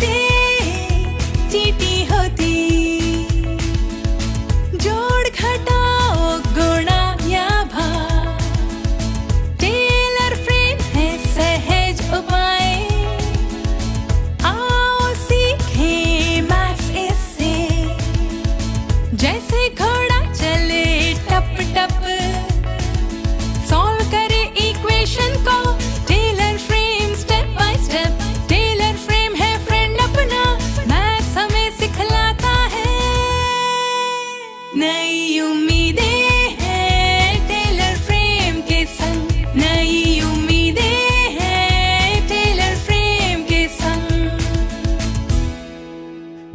होते चीटी होती, जोड़ घटाओ गुणा या भाग, टेलर फ्रेम है सहज उपाय, आओ सीखें मैथ्स इससे, जैसे घोड़ा चले टप टप, सॉल्व करे इक्वेशन को Taylor frame step by step, Taylor frame है फ्रेंड अपना, मैथ्स हमें सिखलाता है, नई उम्मीदें हैं टेलर फ्रेम के संग, नई उम्मीदें हैं टेलर फ्रेम के संग।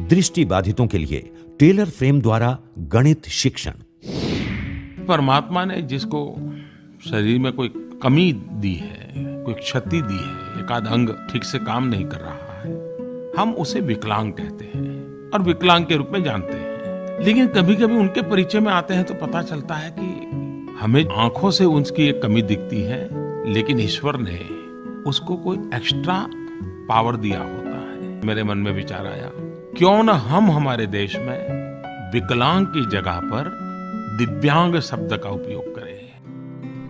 दृष्टि बाधितों के लिए टेलर फ्रेम द्वारा गणित शिक्षण। परमात्मा ने जिसको शरीर में कोई कमी दी है, कोई क्षति दी है, एक आध अंग ठीक से काम नहीं कर रहा है, हम उसे विकलांग कहते हैं और विकलांग के रूप में जानते हैं। लेकिन कभी कभी उनके परिचय में आते हैं तो पता चलता है कि हमें आंखों से उसकी एक कमी दिखती है, लेकिन ईश्वर ने उसको कोई एक्स्ट्रा पावर दिया होता है। मेरे मन में विचार आया, क्यों न हम हमारे देश में विकलांग की जगह पर दिव्यांग शब्द का उपयोग करें।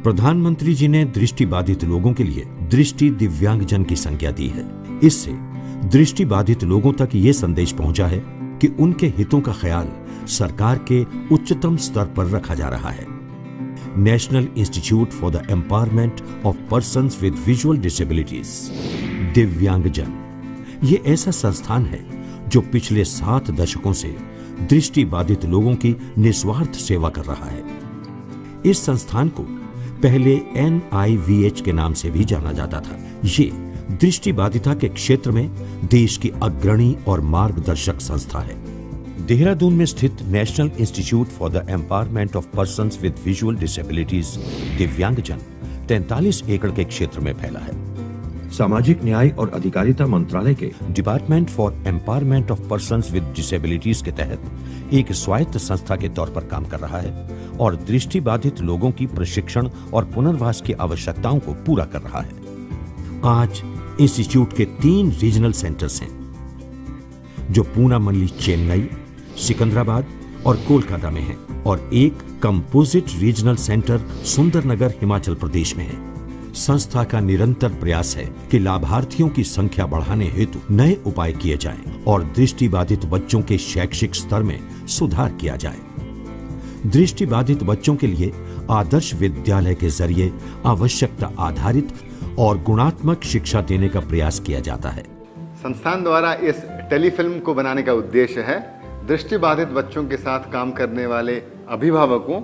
प्रधानमंत्री जी ने दृष्टि बाधित लोगों के लिए दृष्टि दिव्यांगजन की संज्ञा दी है। इससे दृष्टि बाधित लोगों तक ये संदेश पहुंचा है कि उनके हितों का ख्याल सरकार के उच्चतम स्तर पर रखा जा रहा है। National institute for the empowerment of persons with visual disabilities, दिव्यांगजन, ये ऐसा संस्थान है जो पिछले 7 दशकों से दृष्टि बाधित लोगों की निस्वार्थ सेवा कर रहा है। इस संस्थान को पहले NIVH के नाम से भी जाना जाता था। ये दृष्टि बाधिता के क्षेत्र में देश की अग्रणी और मार्गदर्शक संस्था है। देहरादून में स्थित national institute for the empowerment of persons with visual disabilities, दिव्यांगजन, 43 एकड़ के क्षेत्र में फैला है। सामाजिक न्याय और अधिकारिता मंत्रालय के department for empowerment of persons with disabilities के तहत एक स्वायत्त संस्था के तौर पर काम कर रहा है और दृष्टि बाधित लोगों की प्रशिक्षण और पुनर्वास की आवश्यकताओं को पूरा कर रहा है। आज इंस्टीट्यूट के 3 रीजनल सेंटर्स हैं, जो पूना मंडली चेन्नई, सिकंदराबाद और कोलकाता में है, और एक composite regional centre Sundernagar Himachal Pradesh में है। संस्था का निरंतर प्रयास है कि लाभार्थियों की संख्या बढ़ाने हेतु नए उपाय किए जाएं और दृष्टि बाधित बच्चों के शैक्षिक स्तर में सुधार किया जाए। दृष्टि बाधित बच्चों के लिए आदर्श विद्यालय के जरिए आवश्यकता आधारित और गुणात्मक शिक्षा देने का प्रयास किया जाता है। संस्थान द्वारा इस टेलीफिल्म को बनाने का उद्देश्य है दृष्टि बाधित बच्चों के साथ काम करने वाले अभिभावकों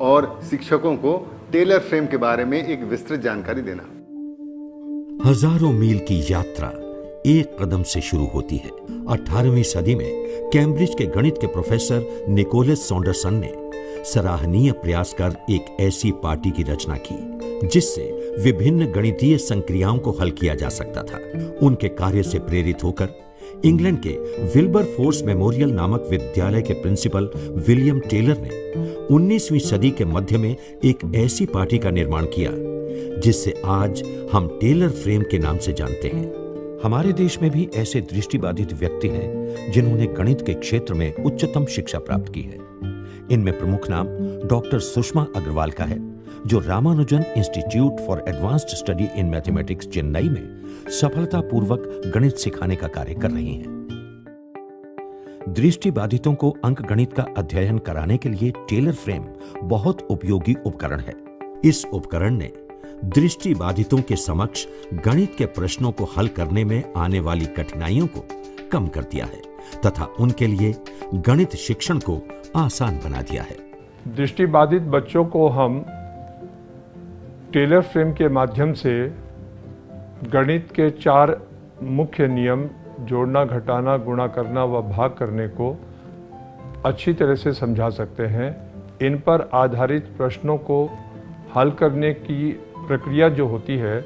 और शिक्षकों को टेलर फ्रेम के बारे में एक विस्तृत जानकारी देना। हजारों मील की यात्रा एक कदम से शुरू होती है। 18वीं सदी में कैम्ब्रिज के गणित के प्रोफेसर निकोलस सॉन्डरसन ने सराहनीय प्रयास कर एक ऐसी पार्टी की रचना की जिससे विभिन्न गणितीय संक्रियाओं को हल किया जा सकता था। उनके कार्य से प्रेरित होकर इंग्लैंड के विल्बरफोर्स मेमोरियल नामक विद्यालय के प्रिंसिपल विलियम टेलर ने 19वीं सदी के मध्य में एक ऐसी पार्टी का निर्माण किया जिससे आज हम टेलर फ्रेम के नाम से जानते हैं। हमारे देश में भी ऐसे दृष्टिबाधित व्यक्ति हैं जिन्होंने गणित के क्षेत्र में उच्चतम शिक्षा प्राप्त की है। इनमें प्रमुख नाम डॉक्टर सुषमा अग्रवाल का है, जो Ramanujan institute for advanced study in mathematics Chennai में सफलतापूर्वक गणित सिखाने का कार्य कर रही हैं। दृष्टि बाधितों को अंक गणित का अध्ययन कराने के लिए टेलर फ्रेम बहुत उपयोगी उपकरण है। इस उपकरण ने दृष्टि बाधितों के समक्ष गणित के प्रश्नों को हल करने में आने वाली कठिनाइयों को कम कर दिया है तथा उनके लिए गणित शिक्षण को आसान बना दिया है। दृष्टि बाधित बच्चों को हम टेलर फ्रेम के माध्यम से गणित के 4 मुख्य नियम, जोड़ना, घटाना, गुणा करना व भाग करने को अच्छी तरह से समझा सकते हैं। इन पर आधारित प्रश्नों को हल करने की प्रक्रिया जो होती है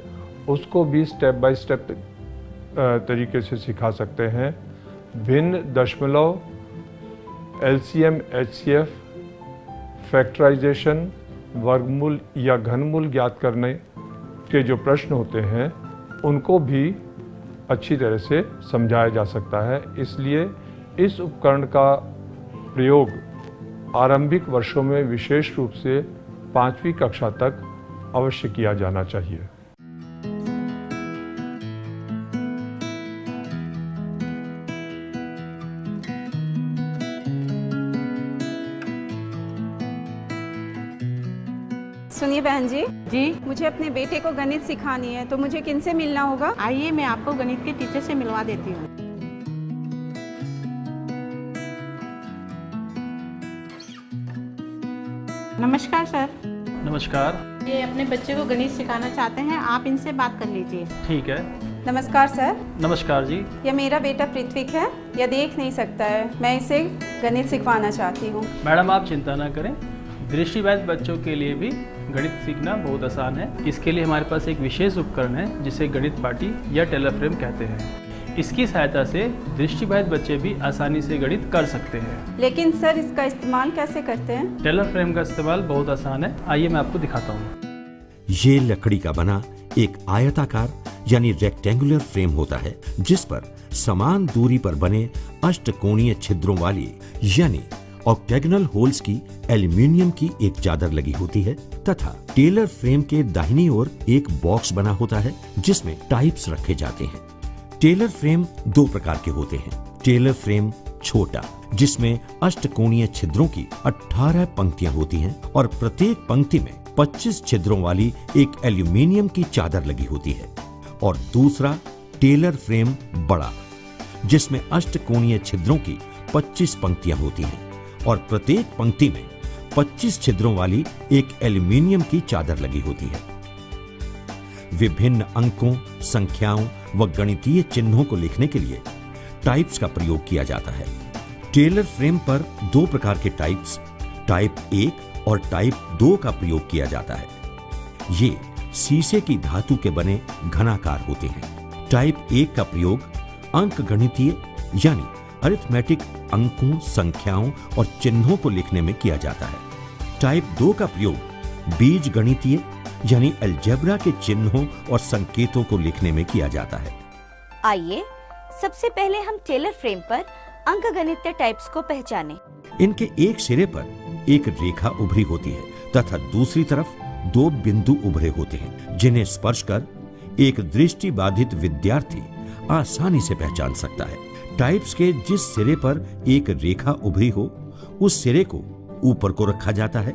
उसको भी स्टेप बाय स्टेप तरीके से सिखा सकते हैं। भिन्न दशमलव, LCM, HCF, फैक्टराइजेशन, वर्गमूल या घनमूल ज्ञात करने के जो प्रश्न होते हैं उनको भी अच्छी तरह से समझाया जा सकता है। इसलिए इस उपकरण का प्रयोग आरंभिक वर्षों में विशेष रूप से 5वीं कक्षा तक अवश्य किया जाना चाहिए। सुनिए बहन जी, जी मुझे अपने बेटे को गणित सिखानी है, तो मुझे किनसे मिलना होगा? आइए, मैं आपको गणित के टीचर से मिलवा देती हूँ। नमस्कार सर। नमस्कार। ये अपने बच्चे को गणित सिखाना चाहते हैं, आप इनसे बात कर लीजिए। ठीक है। नमस्कार सर। नमस्कार जी। यह मेरा बेटा पृथ्वी है, यह देख नहीं सकता है, मैं इसे गणित सिखवाना चाहती हूँ। मैडम आप चिंता ना करें, दृष्टिबाधित बच्चों के लिए भी गणित सीखना बहुत आसान है। इसके लिए हमारे पास एक विशेष उपकरण है जिसे गणित पाटी या टेलर फ्रेम कहते हैं। इसकी सहायता से दृष्टिबाधित बच्चे भी आसानी से गणित कर सकते हैं। लेकिन सर, इसका इस्तेमाल कैसे करते हैं? टेलर फ्रेम का इस्तेमाल बहुत आसान है, आइए मैं आपको दिखाता हूँ। ये लकड़ी का बना एक आयताकार यानी रेक्टेंगुलर फ्रेम होता है जिस पर समान दूरी पर बने अष्टकोणीय छिद्रों वाली यानी ऑक्टेगोनल होल्स की एल्यूमिनियम की एक चादर लगी होती है तथा टेलर फ्रेम के दाहिनी ओर एक बॉक्स बना होता है जिसमें टाइप्स रखे जाते हैं। टेलर फ्रेम दो प्रकार के होते हैं। टेलर फ्रेम छोटा, जिसमें अष्टकोणीय छिद्रों की 18 पंक्तियां होती हैं और प्रत्येक पंक्ति में 25 छिद्रों वाली एक एल्यूमिनियम की चादर लगी होती है। और दूसरा टेलर फ्रेम बड़ा, जिसमें अष्टकोणीय छिद्रों की 25 पंक्तियां होती हैं और प्रत्येक पंक्ति में 25 छिद्रों वाली एक एल्यूमिनियम की चादर लगी होती है। विभिन्न अंकों, संख्याओं व गणितीय चिन्हों को लिखने के लिए टाइप्स का प्रयोग किया जाता है। टेलर फ्रेम पर दो प्रकार के टाइप्स, टाइप 1 और टाइप 2 का प्रयोग किया जाता है। ये शीशे की धातु के बने घनाकार होते हैं। टाइप 1 का प्रयोग अंकगणितीय यानी अरिथमेटिक अंकों, संख्याओं और चिन्हों को लिखने में किया जाता है। टाइप 2 का प्रयोग बीज गणितीय यानी अलजेब्रा के चिन्हों और संकेतों को लिखने में किया जाता है। आइए सबसे पहले हम टेलर फ्रेम पर अंकगणितीय टाइप्स को पहचानें। इनके एक सिरे पर एक रेखा उभरी होती है तथा दूसरी तरफ दो बिंदु उभरे होते हैं जिन्हें स्पर्श कर एक दृष्टिबाधित विद्यार्थी आसानी से पहचान सकता है। टाइप्स के जिस सिरे पर एक रेखा उभरी हो उस सिरे को ऊपर को रखा जाता है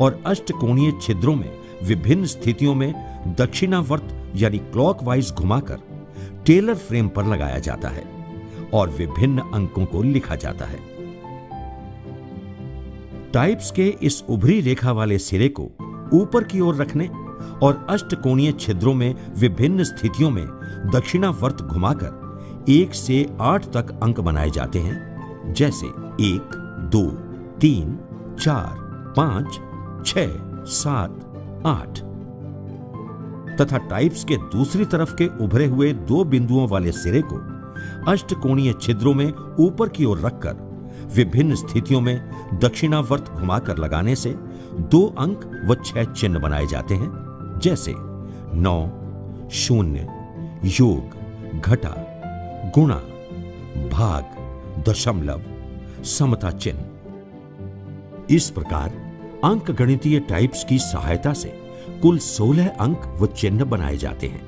और अष्टकोणीय छिद्रों में विभिन्न स्थितियों में दक्षिणावर्त यानी क्लॉकवाइज घुमाकर टेलर फ्रेम पर लगाया जाता है और विभिन्न अंकों को लिखा जाता है। टाइप्स के इस उभरी रेखा वाले सिरे को ऊपर की ओर रखने और अष्टकोणीय छिद्रों में विभिन्न स्थितियों में दक्षिणावर्त घुमाकर 1 से 8 तक अंक बनाए जाते हैं, जैसे 1, 2, 3, 4, 5, 6, 7, 8 तथा टाइप्स के दूसरी तरफ के उभरे हुए दो बिंदुओं वाले सिरे को अष्टकोणीय छिद्रों में ऊपर की ओर रखकर विभिन्न स्थितियों में दक्षिणावर्त घुमाकर लगाने से 2 अंक व 6 चिन्ह बनाए जाते हैं, जैसे 9, 0, योग, घटा, गुणा, भाग, दशमलव, समता चिन्ह। इस प्रकार अंकगणितीय टाइप्स की सहायता से कुल 16 अंक व चिन्ह बनाए जाते हैं।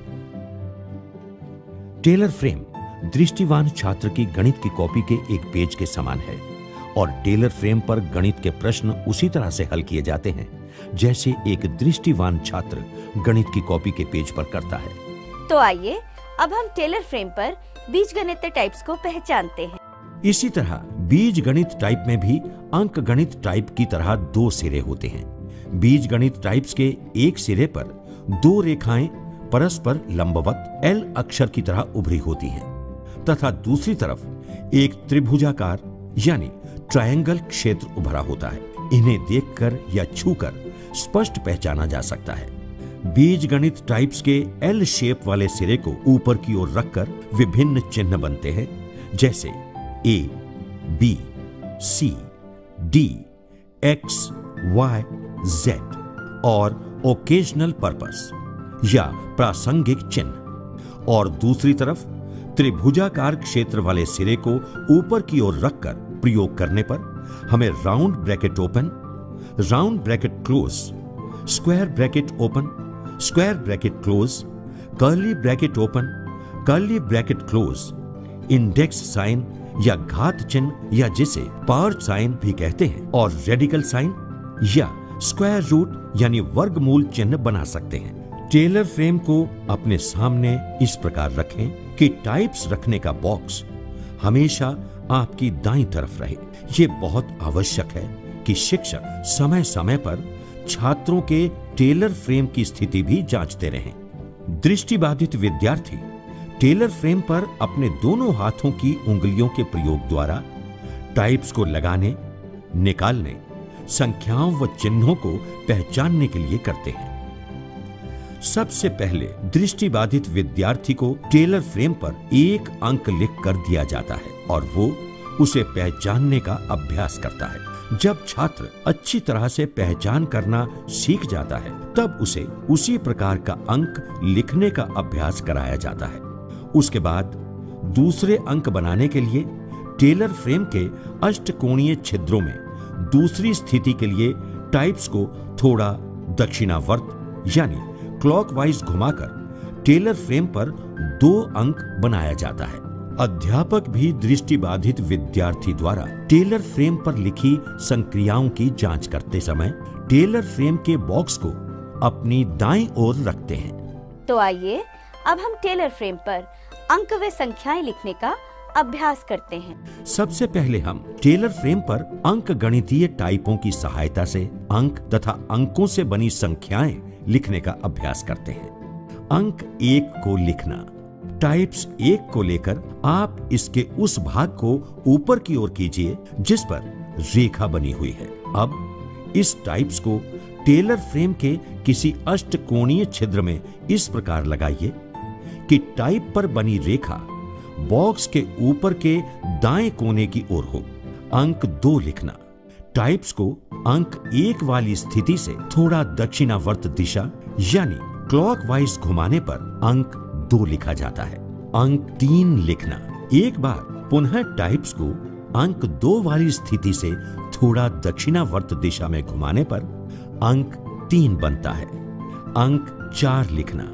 टेलर फ्रेम दृष्टिवान छात्र की गणित की कॉपी के एक पेज के समान है और टेलर फ्रेम पर गणित के प्रश्न उसी तरह से हल किए जाते हैं जैसे एक दृष्टिवान छात्र गणित की कॉपी के पेज पर करता है। तो आइए अब हम टेलर फ्रेम पर बीजगणितीय टाइप्स को पहचानते हैं। इसी तरह बीज गणित टाइप में भी अंक गणित टाइप की तरह 2 सिरे होते हैं। बीज गणित टाइप्स के एक सिरे पर 2 रेखाएं परस्पर लंबवत L अक्षर की तरह उभरी होती हैं तथा दूसरी तरफ एक त्रिभुजाकार यानी ट्रायंगल क्षेत्र उभरा होता है। इन्हें देखकर या छूकर स्पष्ट पहचाना जा सकता है। बीज गणित टाइप्स के L शेप वाले सिरे को ऊपर की ओर रखकर विभिन्न चिन्ह बनते हैं, जैसे A, B, C, D, X, Y, Z और ओकेजनल पर्पस या प्रासंगिक चिन्ह, और दूसरी तरफ त्रिभुजाकार क्षेत्र वाले सिरे को ऊपर की ओर रखकर प्रयोग करने पर हमें round bracket open, round bracket close, square bracket open, square bracket close, curly bracket open, curly bracket close, index sign या घात चिन्ह या जिसे पावर साइन भी कहते हैं, और रेडिकल साइन या स्क्वायर रूट यानी वर्गमूल चिन्ह बना सकते हैं। टेलर फ्रेम को अपने सामने इस प्रकार रखें कि टाइप्स रखने का बॉक्स हमेशा आपकी दाईं तरफ रहे। ये बहुत आवश्यक है कि शिक्षक समय समय पर छात्रों के टेलर फ्रेम की स्थिति भी जांचते रहें। दृष्टिबाधित विद्यार्थी टेलर फ्रेम पर अपने दोनों हाथों की उंगलियों के प्रयोग द्वारा टाइप्स को लगाने, निकालने, संख्याओं व चिन्हों को पहचानने के लिए करते हैं। सबसे पहले दृष्टिबाधित विद्यार्थी को टेलर फ्रेम पर एक अंक लिख कर दिया जाता है और वो उसे पहचानने का अभ्यास करता है। जब छात्र अच्छी तरह से पहचान करना सीख जाता है तब उसे उसी प्रकार का अंक लिखने का अभ्यास कराया जाता है। उसके बाद दूसरे अंक बनाने के लिए टेलर फ्रेम के अष्टकोणीय छिद्रों में दूसरी स्थिति के लिए टाइप्स को थोड़ा दक्षिणावर्त यानी क्लॉकवाइज घुमाकर टेलर फ्रेम पर 2 अंक बनाया जाता है। अध्यापक भी दृष्टिबाधित विद्यार्थी द्वारा टेलर फ्रेम पर लिखी संक्रियाओं की जांच करते समय टेलर फ्रेम के बॉक्स को अपनी दाईं ओर रखते हैं। तो आइए अब हम टेलर फ्रेम पर अंक व संख्याएं लिखने का अभ्यास करते हैं। सबसे पहले हम टेलर फ्रेम पर अंक गणितीय टाइपों की सहायता से अंक तथा अंकों से बनी संख्याएं लिखने का अभ्यास करते हैं। अंक 1 को लिखना। टाइप्स 1 को लेकर आप इसके उस भाग को ऊपर की ओर कीजिए जिस पर रेखा बनी हुई है। अब इस टाइप्स को टेलर फ्रेम के किसी अष्टकोणीय छिद्र में इस प्रकार लगाइए कि टाइप पर बनी रेखा बॉक्स के ऊपर के दाएं कोने की ओर हो। अंक 2 लिखना। टाइप्स को अंक 1 वाली स्थिति से थोड़ा दक्षिणावर्त दिशा यानी क्लॉकवाइज घुमाने पर अंक 2 लिखा जाता है। अंक 3 लिखना। एक बार पुनः टाइप्स को अंक 2 वाली स्थिति से थोड़ा दक्षिणावर्त दिशा में घुमाने पर अंक 3 बनता है। अंक 4 लिखना।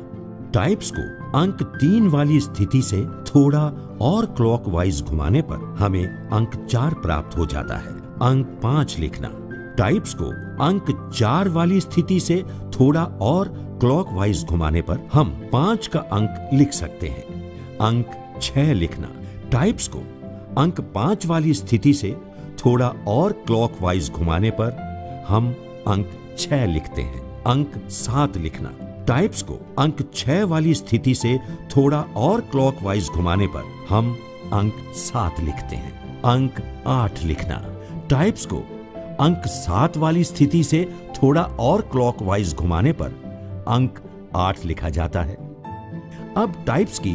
टाइप्स को अंक 3 वाली स्थिति से थोड़ा और क्लॉकवाइज घुमाने पर हमें अंक 4 प्राप्त हो जाता है। अंक 5 लिखना। टाइप्स को अंक 4 वाली स्थिति से थोड़ा और क्लॉकवाइज घुमाने पर हम 5 का अंक लिख सकते हैं। अंक 6 लिखना। टाइप्स को अंक 5 वाली स्थिति से थोड़ा और क्लॉकवाइज घुमाने पर हम अंक 6 लिखते हैं। अंक 7 लिखना। टाइप्स को अंक 6 वाली स्थिति से थोड़ा और क्लॉकवाइज घुमाने पर हम अंक 7 लिखते हैं। अंक 8 लिखना। टाइप्स को अंक 7 वाली स्थिति से थोड़ा और क्लॉकवाइज घुमाने पर अंक 8 लिखा जाता है। अब टाइप्स की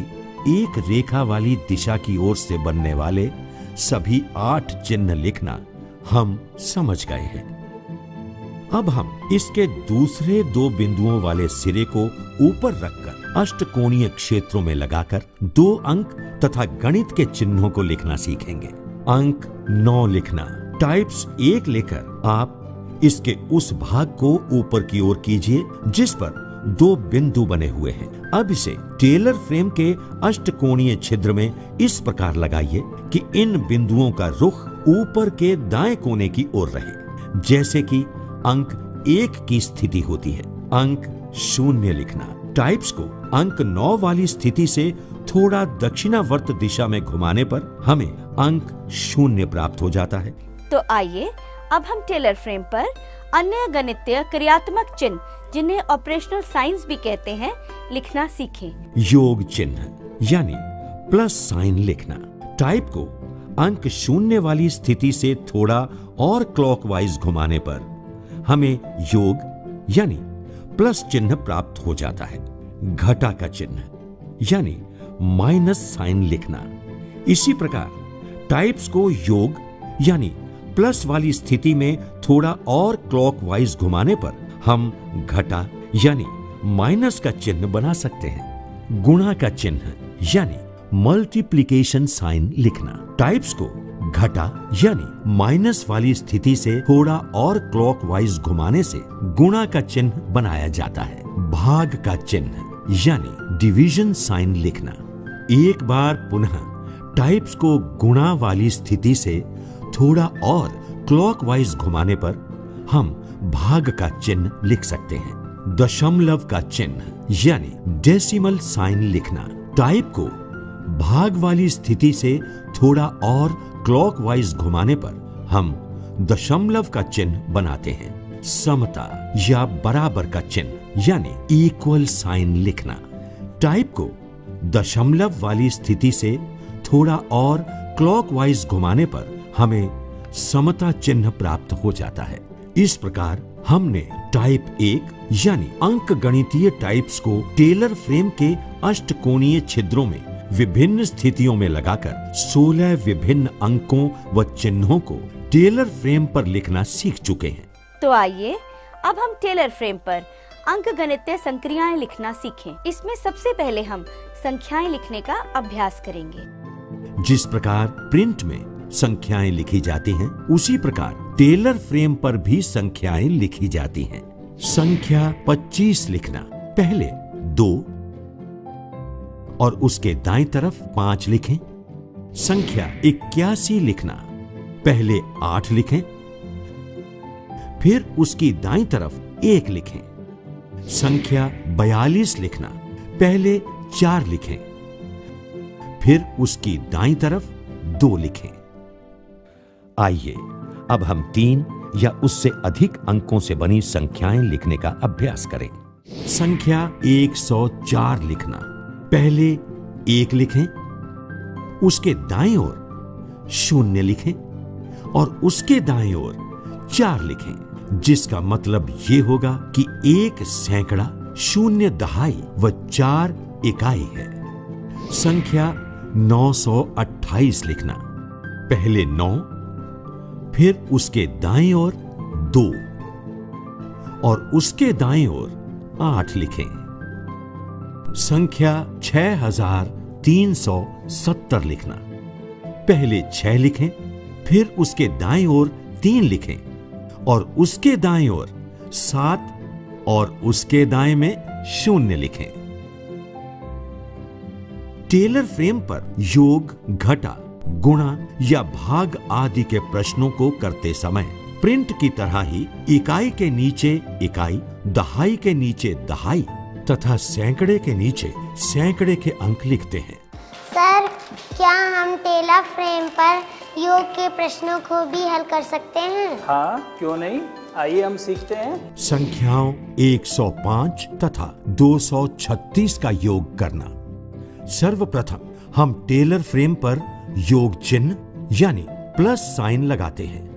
एक रेखा वाली दिशा की ओर से बनने वाले सभी 8 चिन्ह लिखना हम समझ गए हैं। अब हम इसके दूसरे 2 बिंदुओं वाले सिरे को ऊपर रखकर अष्टकोणीय क्षेत्रों में लगाकर 2 अंक तथा गणित के चिन्हों को लिखना सीखेंगे। अंक 9 लिखना। टाइप्स 1 लेकर आप इसके उस भाग को ऊपर की ओर कीजिए जिस पर 2 बिंदु बने हुए हैं। अब इसे टेलर फ्रेम के अष्टकोणीय छिद्र में इस प्रकार लगाइए कि इन बिंदुओं का रुख ऊपर के दाएं कोने की ओर रहे, जैसे कि अंक 1 की स्थिति होती है। अंक 0 लिखना। टाइप्स को अंक 9 वाली स्थिति से थोड़ा दक्षिणावर्त दिशा में घुमाने पर हमें अंक 0 प्राप्त हो जाता है। तो आइए अब हम टेलर फ्रेम पर अन्य गणितीय क्रियात्मक चिन्ह, जिन्हें ऑपरेशनल साइंस भी कहते हैं, लिखना सीखें। योग चिन्ह यानी प्लस साइन लिखना। टाइप को अंक 0 वाली स्थिति से थोड़ा और क्लॉकवाइज घुमाने पर हमें योग यानी प्लस चिन्ह प्राप्त हो जाता है। घटा का चिन्ह यानी माइनस साइन लिखना। इसी प्रकार टाइप्स को योग यानी प्लस वाली स्थिति में थोड़ा और क्लॉकवाइज घुमाने पर हम घटा यानी माइनस का चिन्ह बना सकते हैं। गुणा का चिन्ह यानी मल्टीप्लिकेशन साइन लिखना। टाइप्स को घटा यानी माइनस वाली स्थिति से थोड़ा और क्लॉकवाइज घुमाने से गुणा का चिन्ह बनाया जाता है। भाग का चिन्ह यानी डिवीजन साइन लिखना। एक बार पुनः टाइप्स को गुणा वाली स्थिति से थोड़ा और क्लॉकवाइज घुमाने पर हम भाग का चिन्ह लिख सकते हैं। दशमलव का चिन्ह यानी डेसिमल साइन लिखना। टाइप को भाग वाली स्थिति से थोड़ा और क्लॉकवाइज घुमाने पर हम दशमलव का चिन्ह बनाते हैं। समता या बराबर का चिन्ह यानी इक्वल साइन लिखना। टाइप को दशमलव वाली स्थिति से थोड़ा और क्लॉकवाइज घुमाने पर हमें समता चिन्ह प्राप्त हो जाता है। इस प्रकार हमने टाइप 1 यानी अंक गणितीय टाइप्स को टेलर फ्रेम के अष्टकोणीय छिद्रों में विभिन्न स्थितियों में लगाकर 16 विभिन्न अंकों व चिन्हों को टेलर फ्रेम पर लिखना सीख चुके हैं। तो आइए अब हम टेलर फ्रेम पर अंकगणितीय संक्रियाएं लिखना सीखें। इसमें सबसे पहले हम संख्याएं लिखने का अभ्यास करेंगे। जिस प्रकार प्रिंट में संख्याएं लिखी जाती हैं, उसी प्रकार टेलर फ्रेम पर भी संख्याएं लिखी जाती हैं। संख्या 25 लिखना। पहले 2 और उसके दाईं तरफ 5 लिखें। संख्या 81 लिखना। पहले 8 लिखें, फिर उसकी दाईं तरफ 1 लिखें। संख्या 42 लिखना। पहले 4 लिखें, फिर उसकी दाईं तरफ 2 लिखें। आइए अब हम 3 या उससे अधिक अंकों से बनी संख्याएं लिखने का अभ्यास करें। संख्या 104 लिखना। पहले 1 लिखें, उसके दाईं ओर 0 लिखें और उसके दाईं ओर 4 लिखें, जिसका मतलब ये होगा कि 1 सैकड़ा, 0 दहाई व 4 इकाई है। संख्या 928 लिखना। पहले 9, फिर उसके दाईं ओर 2 और उसके दाईं ओर 8 लिखें। संख्या 6370 लिखना। पहले 6 लिखें, फिर उसके दाईं ओर 3 लिखें और उसके दाईं ओर 7 और उसके दाएं में 0 लिखें। टेलर फ्रेम पर योग, घटा, गुणा या भाग आदि के प्रश्नों को करते समय प्रिंट की तरह ही इकाई के नीचे इकाई, दहाई के नीचे दहाई तथा सैकड़े के नीचे सैकड़े के अंक लिखते हैं। सर, क्या हम टेलर फ्रेम पर योग के प्रश्नों को भी हल कर सकते हैं? हाँ, क्यों नहीं, आइए हम सीखते हैं। संख्याओं 105 तथा 236 का योग करना। सर्वप्रथम हम टेलर फ्रेम पर योग चिन्ह यानी प्लस साइन लगाते हैं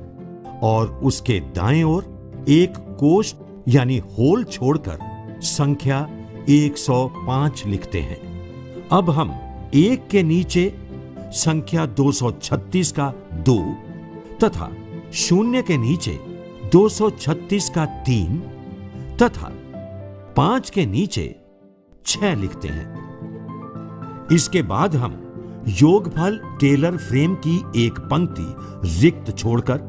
और उसके दाएं ओर एक कोष्ठ यानी होल छोड़कर संख्या 105 लिखते हैं। अब हम 1 के नीचे संख्या 236 का 2 तथा 0 के नीचे 236 का 3 तथा 5 के नीचे 6 लिखते हैं। इसके बाद हम योगफल टेलर फ्रेम की एक पंक्ति रिक्त छोड़कर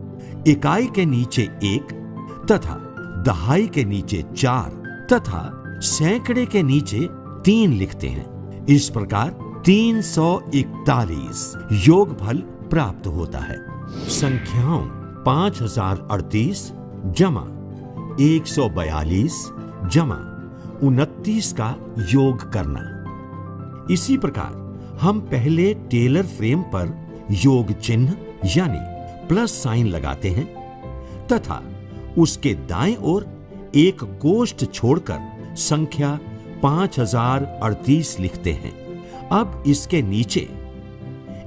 इकाई के नीचे 1 तथा दहाई के नीचे 4 तथा सैकड़े के नीचे 3 लिखते हैं। इस प्रकार 341 योगफल प्राप्त होता है। संख्याओं 5038 जमा 142 जमा 29 का योग करना। इसी प्रकार हम पहले टेलर फ्रेम पर योग चिन्ह यानी प्लस साइन लगाते हैं तथा उसके दाएं ओर एक कोष्ठ छोड़कर संख्या 5038 लिखते हैं। अब इसके नीचे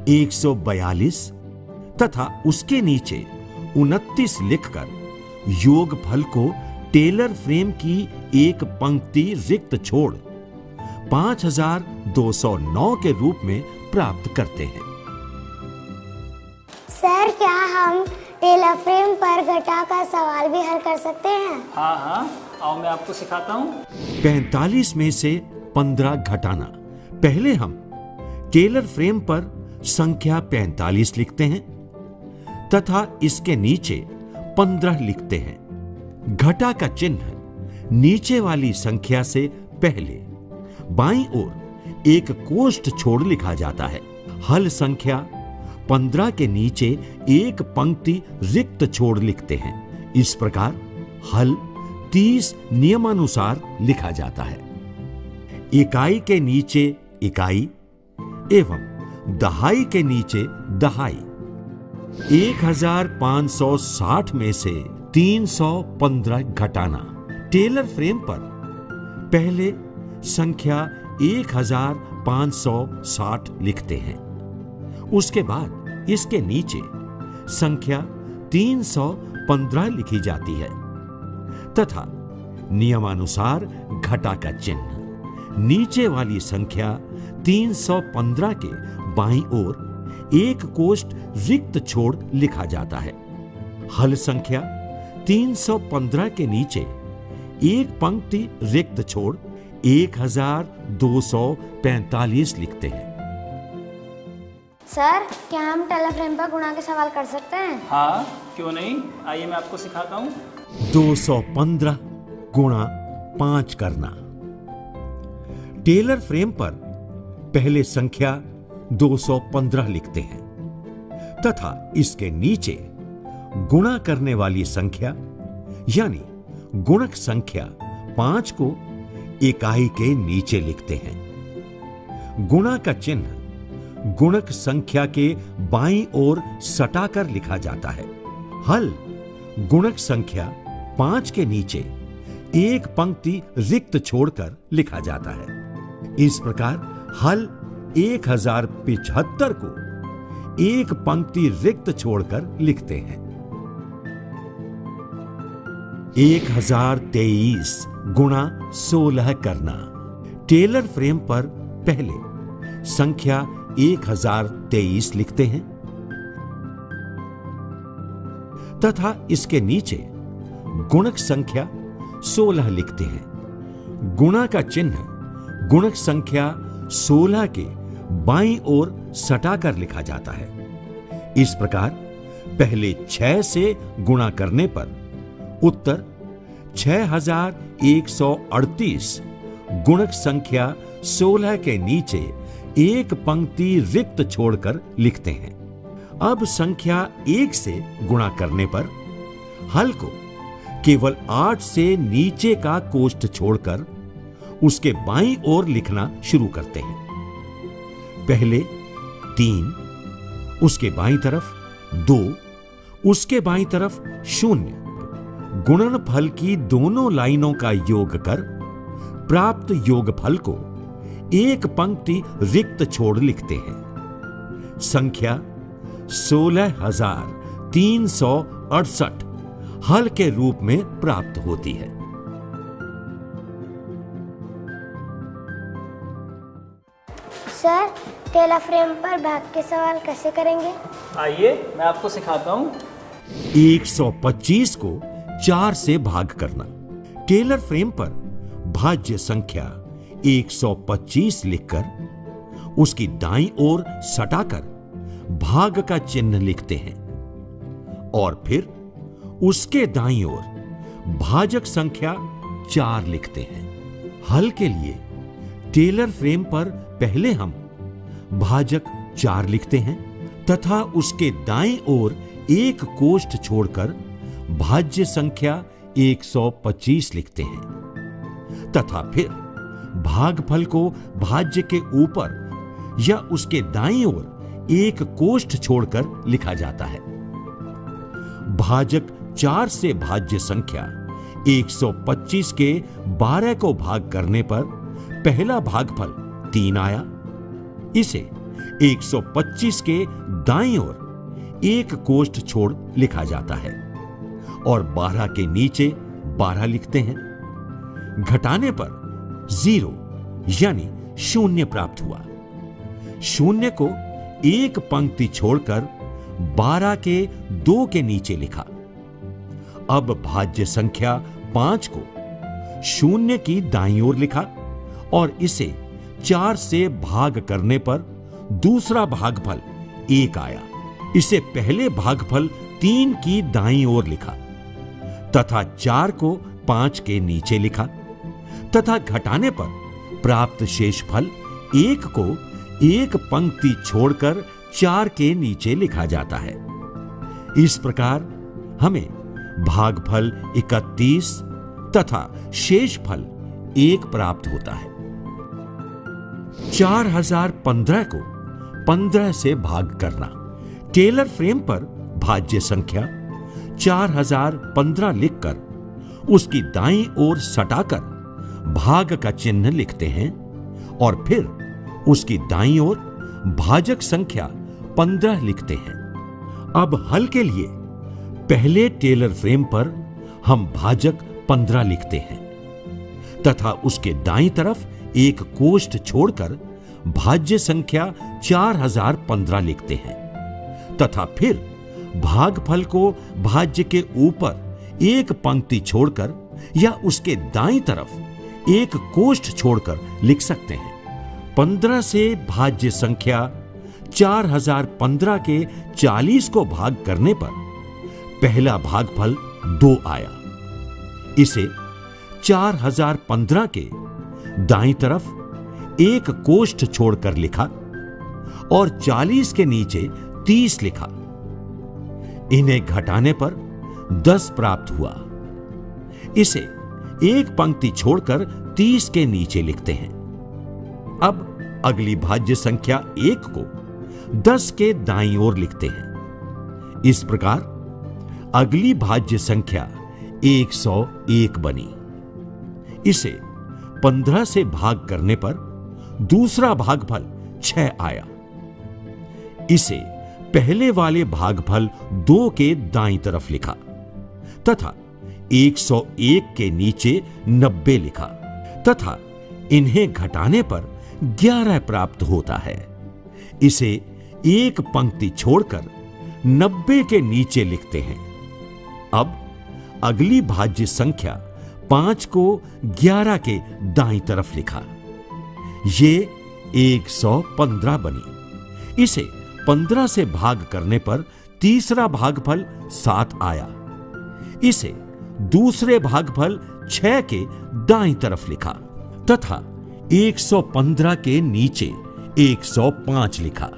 142 तथा उसके नीचे 29 लिखकर योगफल को टेलर फ्रेम की एक पंक्ति रिक्त छोड़ 5209 के रूप में प्राप्त करते हैं। सर, क्या हम टेलर फ्रेम पर घटा का सवाल भी हल कर सकते हैं? हाँ, आओ मैं आपको सिखाता हूँ। 45 में से 15 घटाना। पहले हम टेलर फ्रेम पर संख्या 45 लिखते हैं तथा इसके नीचे 15 लिखते हैं। घटा का चिन्ह नीचे वाली संख्या से पहले बाईं ओर एक कोष्ठ छोड़ लिखा जाता है। हल संख्या 15 के नीचे एक पंक्ति रिक्त छोड़ लिखते हैं। इस प्रकार हल 30 नियमानुसार लिखा जाता है। इकाई के नीचे इकाई एवं दहाई के नीचे दहाई। 1560 में से 315 घटाना। टेलर फ्रेम पर पहले संख्या 1560 लिखते हैं, उसके बाद इसके नीचे संख्या 315 लिखी जाती है तथा नियमानुसार घटा का चिन्ह नीचे वाली संख्या 315 के बाईं ओर एक कोष्ठ रिक्त छोड़ लिखा जाता है। हल संख्या 315 के नीचे एक पंक्ति रिक्त छोड़ 1245 लिखते हैं। सर, क्या हम टेलर फ्रेम पर गुणा के सवाल कर सकते हैं? हाँ, क्यों नहीं, आइए मैं आपको सिखाता हूँ। 215 गुणा 5 करना। टेलर फ्रेम पर पहले संख्या 215 लिखते हैं तथा इसके नीचे गुणा करने वाली संख्या यानी गुणक संख्या 5 को इकाई के नीचे लिखते हैं। गुणा का चिन्ह गुणक संख्या के बाईं ओर सटाकर लिखा जाता है। हल गुणक संख्या 5 के नीचे एक पंक्ति रिक्त छोड़कर लिखा जाता है। इस प्रकार हल 1075 को एक पंक्ति रिक्त छोड़कर लिखते हैं। 1023 गुणा 16 करना। टेलर फ्रेम पर पहले संख्या 1023 लिखते हैं तथा इसके नीचे गुणक संख्या 16 लिखते हैं। गुणा का चिन्ह गुणक संख्या 16 के बाईं ओर सटाकर लिखा जाता है। इस प्रकार पहले 6 से गुणा करने पर उत्तर 6138 गुणक संख्या 16 के नीचे एक पंक्ति रिक्त छोड़कर लिखते हैं। अब संख्या 1 से गुणा करने पर हल को केवल 8 से नीचे का कोष्ठ छोड़कर उसके बाईं ओर लिखना शुरू करते हैं। पहले 3, उसके बाईं तरफ 2, उसके बाईं तरफ 0 गुणनफल की दोनों लाइनों का योग कर प्राप्त योगफल को एक पंक्ति रिक्त छोड़ लिखते हैं। संख्या 16368 हल के रूप में प्राप्त होती है। सर, टेलर फ्रेम पर भाग के सवाल कैसे करेंगे? आइए मैं आपको सिखाता हूँ। 125 को 4 से भाग करना। टेलर फ्रेम पर भाज्य संख्या 125 लिखकर उसकी दाईं ओर सटाकर भाग का चिन्ह लिखते हैं और फिर उसके दाईं ओर भाजक संख्या 4 लिखते हैं। हल के लिए टेलर फ्रेम पर पहले हम भाजक 4 लिखते हैं तथा उसके दाईं ओर एक कोष्ठ छोड़कर भाज्य संख्या 125 लिखते हैं तथा फिर भागफल को भाज्य के ऊपर या उसके दाईं ओर एक कोष्ठ छोड़कर लिखा जाता है। भाजक 4 से भाज्य संख्या 125 के 12 को भाग करने पर पहला भागफल 3 आया। इसे 125 के दाईं ओर एक कोष्ठ छोड़ लिखा जाता है और 12 के नीचे 12 लिखते हैं। घटाने पर 0 यानी 0 प्राप्त हुआ। 0 को एक पंक्ति छोड़कर 12 के 2 के नीचे लिखा। अब भाज्य संख्या 5 को 0 की दाईं ओर लिखा और इसे 4 से भाग करने पर दूसरा भागफल 1 आया। इसे पहले भागफल 3 की दाईं ओर लिखा तथा 4 को 5 के नीचे लिखा तथा घटाने पर प्राप्त शेषफल 1 को एक पंक्ति छोड़कर 4 के नीचे लिखा जाता है। इस प्रकार हमें भागफल 31 तथा शेषफल 1 प्राप्त होता है। 4015 को 15 से भाग करना। टेलर फ्रेम पर भाज्य संख्या 4015 लिखकर उसकी दाईं ओर सटाकर भाग का चिन्ह लिखते हैं और फिर उसकी दाईं ओर भाजक संख्या 15 लिखते हैं। अब हल के लिए पहले टेलर फ्रेम पर हम भाजक 15 लिखते हैं तथा उसके दाईं तरफ एक कोष्ठ छोड़कर भाज्य संख्या 4015 लिखते हैं तथा फिर भागफल को भाज्य के ऊपर एक पंक्ति छोड़कर या उसके दाईं तरफ एक कोष्ठ छोड़कर लिख सकते हैं। 15 से भाज्य संख्या 4015 के 40 को भाग करने पर पहला भागफल 2 आया। इसे 4015 के दाईं तरफ एक कोष्ठ छोड़कर लिखा और 40 के नीचे 30 लिखा। इन्हें घटाने पर 10 प्राप्त हुआ। इसे एक पंक्ति छोड़कर 30 के नीचे लिखते हैं। अब अगली भाज्य संख्या 1 को 10 के दाईं ओर लिखते हैं। इस प्रकार अगली भाज्य संख्या 101 बनी। इसे 15 से भाग करने पर दूसरा भागफल 6 आया। इसे पहले वाले भागफल 2 के दाईं तरफ लिखा तथा 101 के नीचे 90 लिखा तथा इन्हें घटाने पर 11 प्राप्त होता है। इसे एक पंक्ति छोड़कर 90 के नीचे लिखते हैं। अब अगली भाज्य संख्या 5 को 11 के दाईं तरफ लिखा। ये 115 बनी। इसे 15 से भाग करने पर तीसरा भागफल 7 आया। इसे दूसरे भागफल 6 के दाईं तरफ लिखा तथा 115 के नीचे 105 लिखा।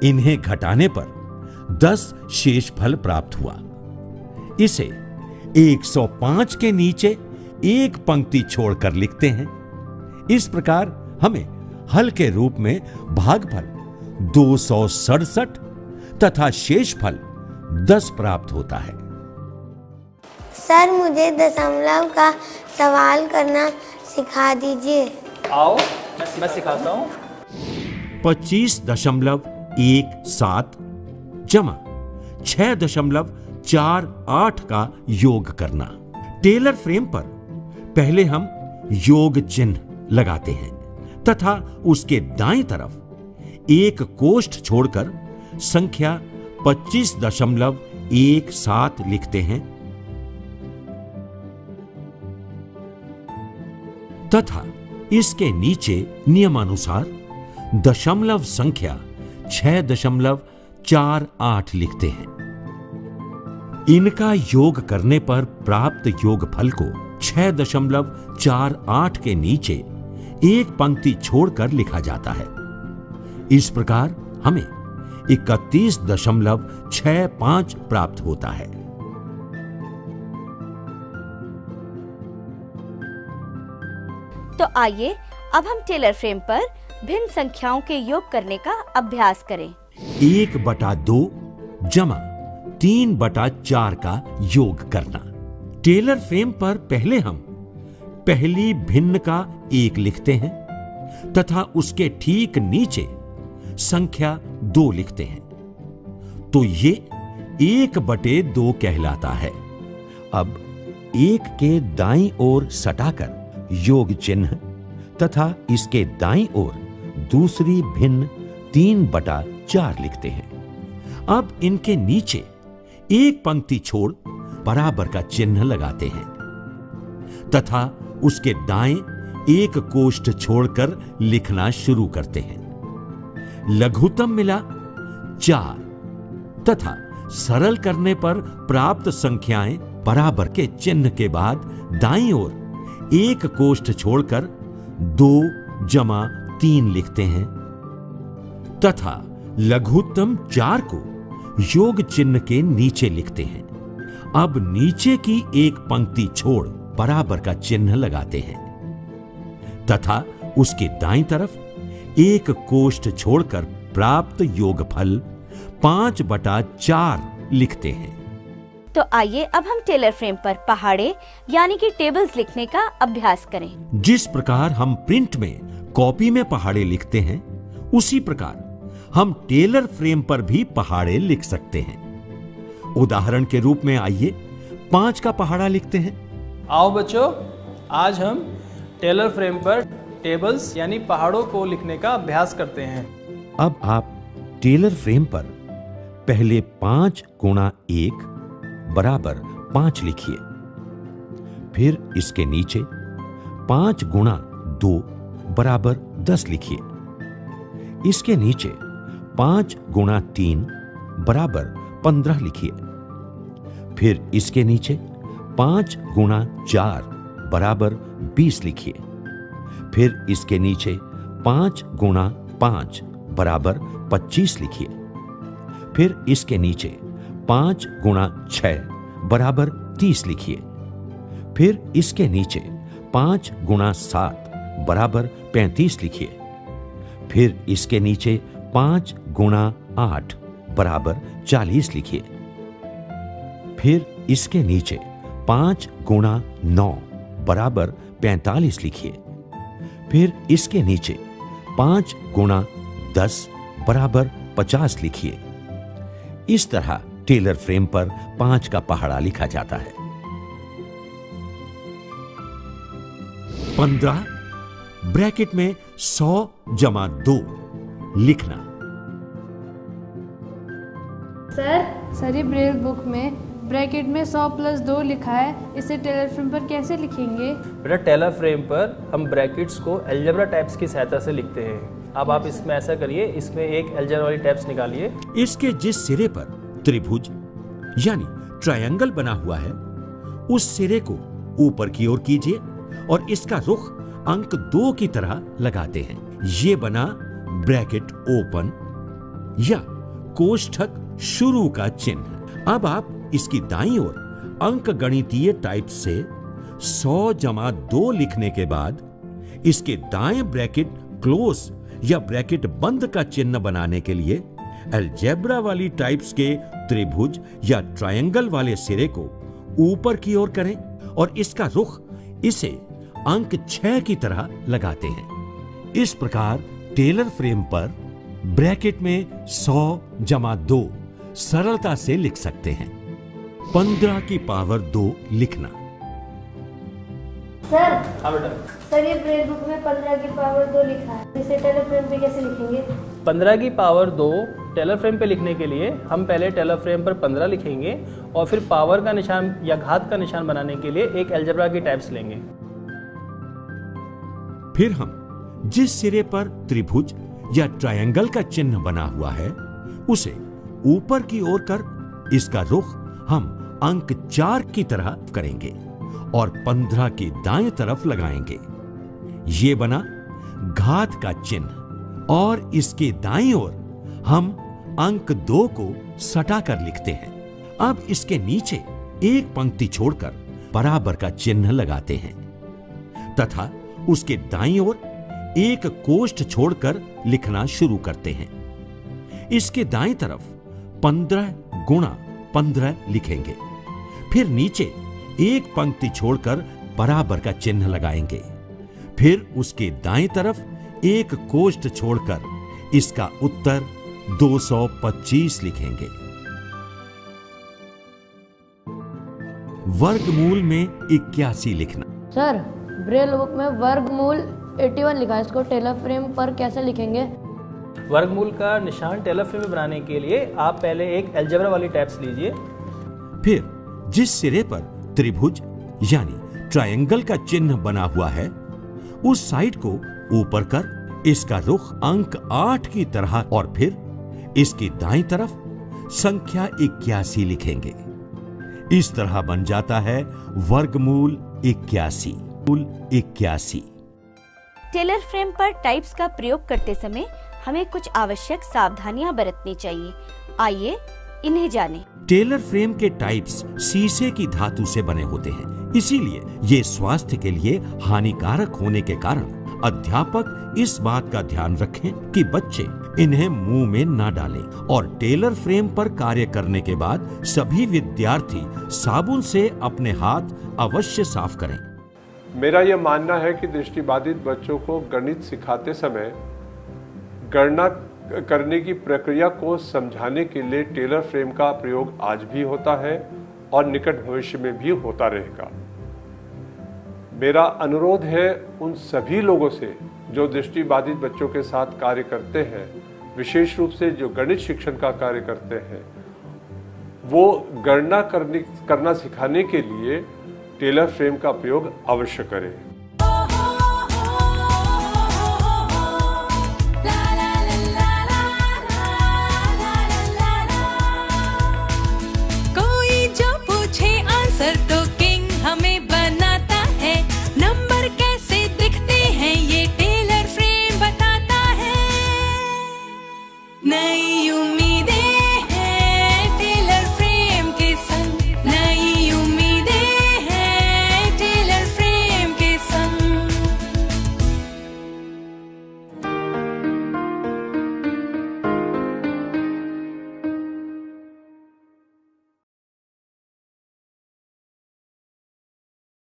इन्हें घटाने पर 10 शेषफल प्राप्त हुआ। इसे 105 के नीचे एक पंक्ति छोड़कर लिखते हैं। इस प्रकार हमें हल के रूप में भागफल 267 तथा शेषफल 10 प्राप्त होता है। सर, मुझे दशमलव का सवाल करना सिखा दीजिए। आओ, मैं सिखाता हूँ। 25.17 जमा 6.48 का योग करना। टेलर फ्रेम पर पहले हम योग चिन्ह लगाते हैं तथा उसके दाईं तरफ एक कोष्ठ छोड़कर संख्या 25.17 लिखते हैं तथा इसके नीचे नियमानुसार दशमलव संख्या 6.48 लिखते हैं। इनका योग करने पर प्राप्त योगफल को 6.48 के नीचे एक पंक्ति छोड़कर लिखा जाता है। इस प्रकार हमें 31.65 प्राप्त होता है। तो आइए अब हम टेलर फ्रेम पर भिन्न संख्याओं के योग करने का अभ्यास करें। 1/2 जमा 3/4 का योग करना। टेलर फ्रेम पर पहले हम पहली भिन्न का 1 लिखते हैं तथा उसके ठीक नीचे संख्या 2 लिखते हैं, तो ये 1/2 कहलाता है। अब 1 के दाईं ओर सटाकर योग चिन्ह तथा इसके दाईं ओर दूसरी भिन्न 3/4 लिखते हैं। अब इनके नीचे एक पंक्ति छोड़ बराबर का चिन्ह लगाते हैं तथा उसके दाएं एक कोष्ठ छोड़कर लिखना शुरू करते हैं। लघुत्तम मिला 4 तथा सरल करने पर प्राप्त संख्याएं बराबर के चिन्ह के बाद दाईं ओर एक कोष्ठ छोड़कर 2 जमा 3 लिखते हैं तथा लघुत्तम 4 को योग चिन्ह के नीचे लिखते हैं। अब नीचे की एक पंक्ति छोड़ बराबर का चिन्ह लगाते हैं तथा उसके दाईं तरफ एक कोष्ठ छोड़कर प्राप्त योगफल 5/4 लिखते हैं। तो आइए अब हम टेलर फ्रेम पर पहाड़े यानी कि टेबल्स लिखने का अभ्यास करें। जिस प्रकार हम प्रिंट में कॉपी में पहाड़े लिखते हैं, उसी प्रकार हम टेलर फ्रेम पर भी पहाड़े लिख सकते हैं। उदाहरण के रूप में आइए 5 का पहाड़ा लिखते हैं। आओ बच्चों, आज हम टेलर फ्रेम पर टेबल्स यानी पहाड़ों को लिखने का अभ्यास करते हैं। अब आप टेलर फ्रेम पर पहले 5 गुणा 1 बराबर 5 लिखिए। फिर इसके नीचे 5 गुणा 2 बराबर 10 लिखिए। इसके नीचे 5 गुणा 3 बराबर 15 लिखिए। फिर इसके नीचे 5 गुणा 4 बराबर 20 लिखिए। फिर इसके नीचे 5 गुणा 5 बराबर 25 लिखिए। फिर इसके नीचे 5 गुणा 6 बराबर 30 लिखिए। फिर इसके नीचे 5 गुणा 7 बराबर 35 लिखिए। फिर इसके नीचे 5 गुणा 8 बराबर 40 लिखिए। फिर इसके नीचे 5 गुणा 9 बराबर 45 लिखिए। फिर इसके नीचे 5 गुणा 10 बराबर 50 लिखिए। इस तरह टेलर फ्रेम पर 5 का पहाड़ा लिखा जाता है। 15 ब्रैकेट में 100 जमा 2 लिखना। सर ये ब्रेल बुक में ब्रैकेट में 100 + 2 लिखा है, इसे टेलर फ्रेम पर कैसे लिखेंगे? बेटा टेलर फ्रेम पर हम ब्रैकेट्स को अलजेब्रा टाइप्स की सहायता से लिखते हैं। अब आप इसमें ऐसा करिए, इसमें एक अलजेब्रा वाली टाइप्स निकालिए। इसके जिस सिरे पर त्रिभुज यानी ट्रायंगल बना हुआ है, उस सिरे को ऊपर की ओर कीजिए और इसका रुख अंक 2 की तरह लगाते हैं। ये बना ब्रैकेट ओपन या कोष्ठक शुरू का चिन्ह। अब आप इसकी दाईं ओर अंक गणितीय टाइप से 100 जमा 2 लिखने के बाद इसके दाएं ब्रैकेट क्लोज या ब्रैकेट बंद का चिन्ह बनाने के लिए अलजेब्रा वाली टाइप्स के त्रिभुज या ट्रायंगल वाले सिरे को ऊपर की ओर करें और इसका रुख इसे अंक 6 की तरह लगाते हैं। इस प्रकार टेलर फ्रेम पर ब्रैकेट में 100 जमा 2 सरलता से लिख सकते हैं। 15 की पावर 2 लिखना। सर हाँ बेटा। सर ये ब्रेल बुक में 15 की पावर 2 लिखा है, इसे टेलर फ्रेम पे कैसे लिखेंगे? 15 की पावर 2 टेलर फ्रेम पे लिखने के लिए हम पहले टेलर फ्रेम पर 15 लिखेंगे और फिर पावर का निशान या घात का निशान बनाने के लिए एक अलजेब्रा की टाइप्स लेंगे। फिर हम जिस सिरे पर त्रिभुज या ट्रायंगल का चिन्ह बना हुआ है, उसे ऊपर की ओर कर इसका रुख हम अंक 4 की तरह करेंगे और 15 की दाएं तरफ लगाएंगे। ये बना घात का चिन्ह और इसके दाईं ओर हम अंक 2 को सटाकर लिखते हैं। अब इसके नीचे एक पंक्ति छोड़कर बराबर का चिन्ह लगाते हैं तथा उसके दाईं ओर एक कोष्ठ छोड़कर लिखना शुरू करते हैं। इसके दाईं तरफ 15 गुणा 15 लिखेंगे। फिर नीचे एक पंक्ति छोड़कर बराबर का चिन्ह लगाएंगे। फिर उसके दाईं तरफ एक कोष्ठ छोड़कर इसका उत्तर 225 लिखेंगे। वर्गमूल में 81 लिखना। सर ब्रेल बुक में वर्गमूल 81 लिखा है, इसको टेलर फ्रेम पर कैसे लिखेंगे? वर्गमूल का निशान टेलर फ्रेम में बनाने के लिए आप पहले एक अलजेब्रा वाली टाइप्स लीजिए। फिर जिस सिरे पर त्रिभुज यानी ट्रायंगल का चिन्ह बना हुआ है, उस साइड को ऊपर कर इसका रुख अंक 8 की तरह और फिर इसकी दाईं तरफ संख्या 81 लिखेंगे। इस तरह बन जाता है वर्गमूल 81। टेलर फ्रेम पर टाइप्स का प्रयोग करते समय हमें कुछ आवश्यक सावधानियां बरतनी चाहिए। आइए इन्हें जानें। टेलर फ्रेम के टाइप्स शीशे की धातु से बने होते हैं, इसीलिए ये स्वास्थ्य के लिए हानिकारक होने के कारण अध्यापक इस बात का ध्यान रखें कि बच्चे इन्हें मुंह में न डालें और टेलर फ्रेम पर कार्य करने के बाद सभी विद्यार्थी साबुन से अपने हाथ अवश्य साफ करें। मेरा यह मानना है कि दृष्टिबाधित बच्चों को गणित सिखाते समय गणना करने की प्रक्रिया को समझाने के लिए टेलर फ्रेम का प्रयोग आज भी होता है और निकट भविष्य में भी होता रहेगा। मेरा अनुरोध है उन सभी लोगों से जो दृष्टिबाधित बच्चों के साथ कार्य करते हैं, विशेष रूप से जो गणित शिक्षण का कार्य करते हैं, वो गणना करना सिखाने के लिए टेलर फ्रेम का प्रयोग अवश्य करें।